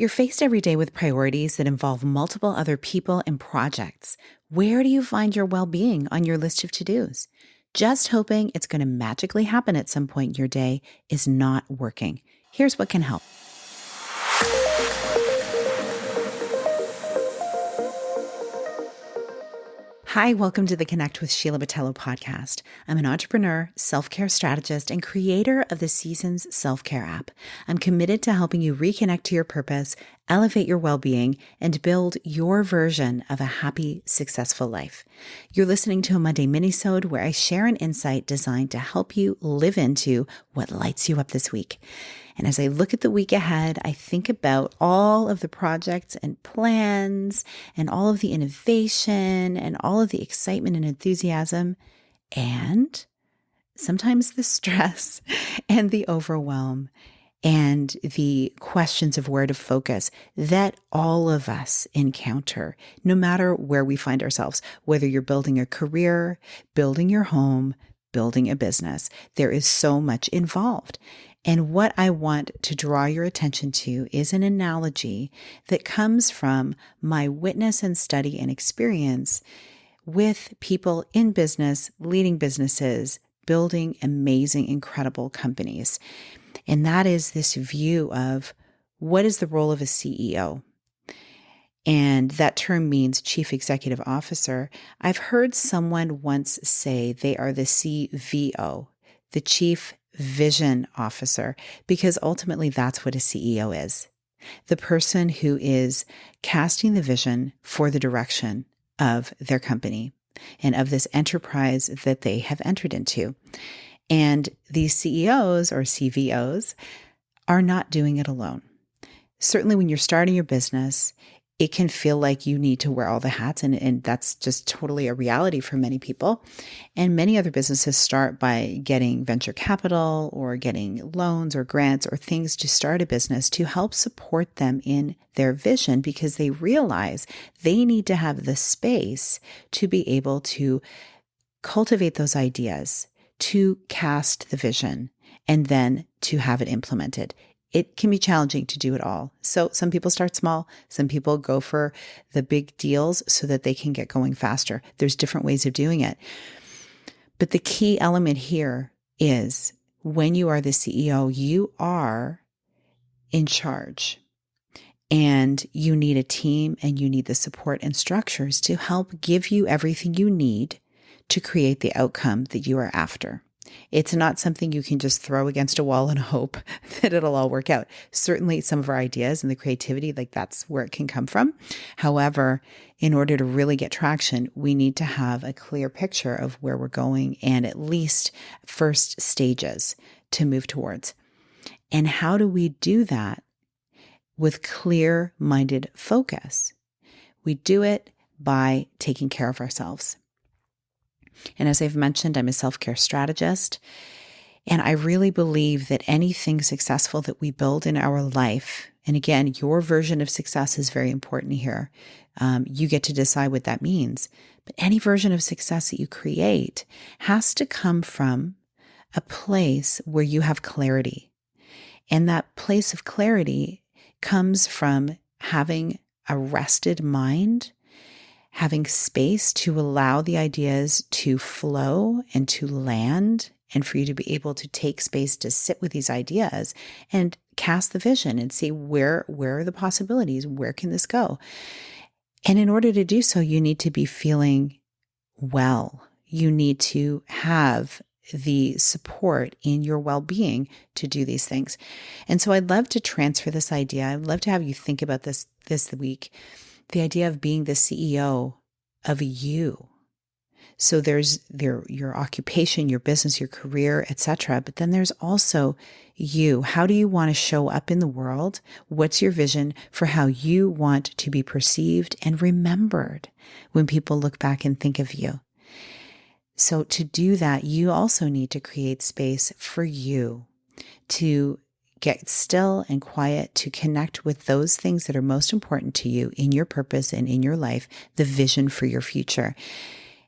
You're faced every day with priorities that involve multiple other people and projects. Where do you find your well-being on your list of to-dos? Just hoping it's going to magically happen at some point in your day is not working. Here's what can help. Hi, welcome to the Connect with Sheila podcast. I'm an entrepreneur, self-care strategist, and creator of the Seasons Self-Care app. I'm committed to helping you reconnect to your purpose, elevate your well-being, and build your version of a happy, successful life. You're listening to a Monday minisode where I share an insight designed to help you live into what lights you up this week. And as I look at the week ahead, I think about all of the projects and plans and all of the innovation and all of the excitement and enthusiasm and sometimes the stress and the overwhelm and the questions of where to focus that all of us encounter, no matter where we find ourselves, whether you're building a career, building your home, building a business. There is so much involved. And what I want to draw your attention to is an analogy that comes from my witness and study and experience with people in business, leading businesses, building amazing, incredible companies. And that is this view of what is the role of a CEO? And that term means Chief Executive Officer. I've heard someone once say they are the CVO, the Chief Vision Officer, because ultimately that's what a CEO is. The person who is casting the vision for the direction of their company and of this enterprise that they have entered into. And these CEOs or CVOs are not doing it alone. Certainly when you're starting your business, it can feel like you need to wear all the hats, and that's just totally a reality for many people. And many other businesses start by getting venture capital or getting loans or grants or things to start a business to help support them in their vision because they realize they need to have the space to be able to cultivate those ideas, to cast the vision, and then to have it implemented. It can be challenging to do it all. So some people start small. Some people go for the big deals so that they can get going faster. There's different ways of doing it. But the key element here is when you are the CEO, you are in charge. And you need a team and you need the support and structures to help give you everything you need to create the outcome that you are after. It's not something you can just throw against a wall and hope that it'll all work out. Certainly some of our ideas and the creativity, that's where it can come from. However, in order to really get traction, we need to have a clear picture of where we're going and at least first stages to move towards. And how do we do that with clear-minded focus? We do it by taking care of ourselves. And as I've mentioned, I'm a self-care strategist, and I really believe that anything successful that we build in our life, and again, your version of success is very important here. You get to decide what that means, but any version of success that you create has to come from a place where you have clarity. And that place of clarity comes from having a rested mind, having space to allow the ideas to flow and to land, and for you to be able to take space to sit with these ideas and cast the vision and see where are the possibilities, where can this go? And in order to do so, you need to be feeling well. You need to have the support in your well-being to do these things. And so I'd love to transfer this idea. I'd love to have you think about this week. The idea of being the CEO of you. So there's your occupation, your business, your career, etc. But then there's also you. How do you want to show up in the world? What's your vision for how you want to be perceived and remembered when people look back and think of you? So to do that, you also need to create space for you to get still and quiet, to connect with those things that are most important to you in your purpose and in your life, the vision for your future.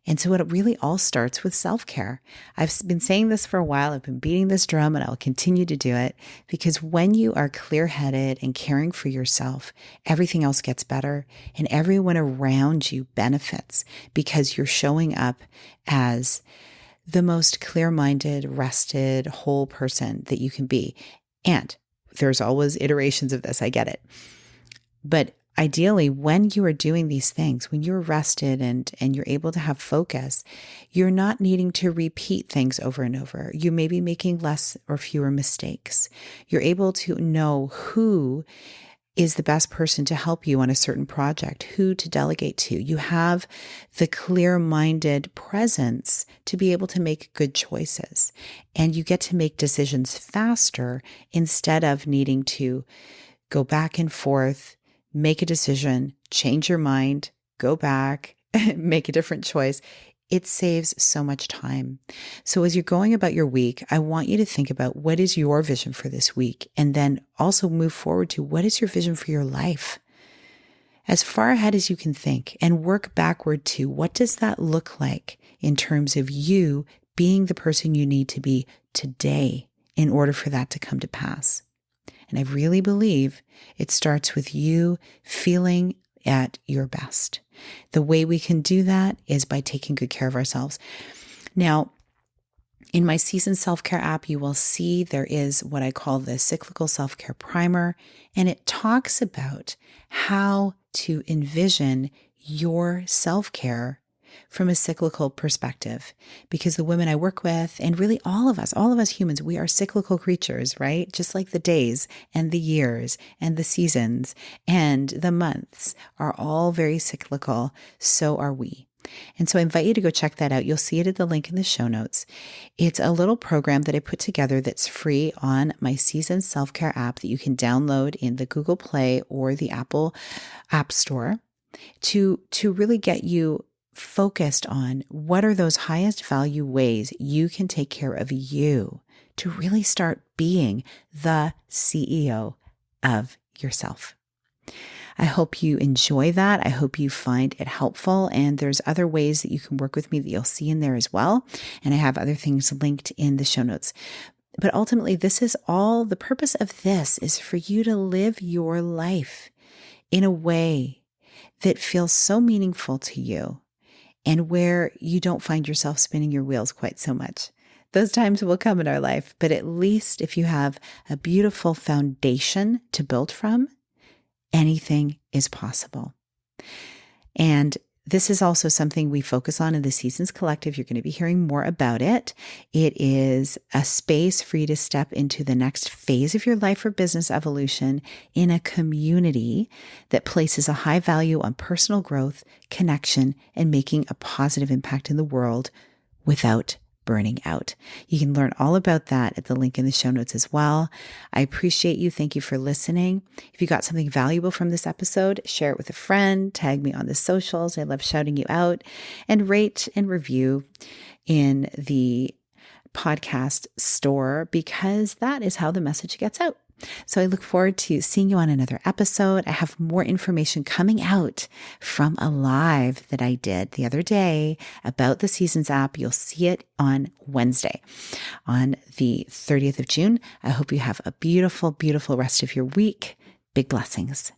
And so it really all starts with self-care. I've been saying this for a while. I've been beating this drum and I'll continue to do it because when you are clear-headed and caring for yourself, everything else gets better and everyone around you benefits because you're showing up as the most clear-minded, rested, whole person that you can be. And there's always iterations of this. I get it. But ideally, when you are doing these things, when you're rested and you're able to have focus, you're not needing to repeat things over and over. You may be making less or fewer mistakes. You're able to know who is the best person to help you on a certain project, who to delegate to. You have the clear-minded presence to be able to make good choices. And you get to make decisions faster instead of needing to go back and forth, make a decision, change your mind, go back, make a different choice. It saves so much time. So as you're going about your week, I want you to think about what is your vision for this week, and then also move forward to what is your vision for your life? As far ahead as you can think and work backward to what does that look like in terms of you being the person you need to be today in order for that to come to pass. And I really believe it starts with you feeling at your best. The way we can do that is by taking good care of ourselves. Now, in my season self-care app, you will see there is what I call the cyclical self-care primer, and it talks about how to envision your self-care from a cyclical perspective, because the women I work with, and really all of us humans, we are cyclical creatures, right? Just like the days and the years and the seasons and the months are all very cyclical. So are we. And so I invite you to go check that out. You'll see it at the link in the show notes. It's a little program that I put together that's free on my season self-care app that you can download in the Google Play or the Apple App Store to really get you focused on what are those highest value ways you can take care of you to really start being the CEO of yourself. I hope you enjoy that. I hope you find it helpful. And there's other ways that you can work with me that you'll see in there as well. And I have other things linked in the show notes. But ultimately, this is all, the purpose of this is for you to live your life in a way that feels so meaningful to you and where you don't find yourself spinning your wheels quite so much. Those times will come in our life, but at least if you have a beautiful foundation to build from, anything is possible. And this is also something we focus on in the Seasons Collective. You're going to be hearing more about it. It is a space for you to step into the next phase of your life or business evolution in a community that places a high value on personal growth, connection, and making a positive impact in the world without burning out. You can learn all about that at the link in the show notes as well. I appreciate you. Thank you for listening. If you got something valuable from this episode, share it with a friend, tag me on the socials. I love shouting you out, and rate and review in the podcast store because that is how the message gets out. So I look forward to seeing you on another episode. I have more information coming out from a live that I did the other day about the Seasons app. You'll see it on Wednesday, on the 30th of June. I hope you have a beautiful, beautiful rest of your week. Big blessings.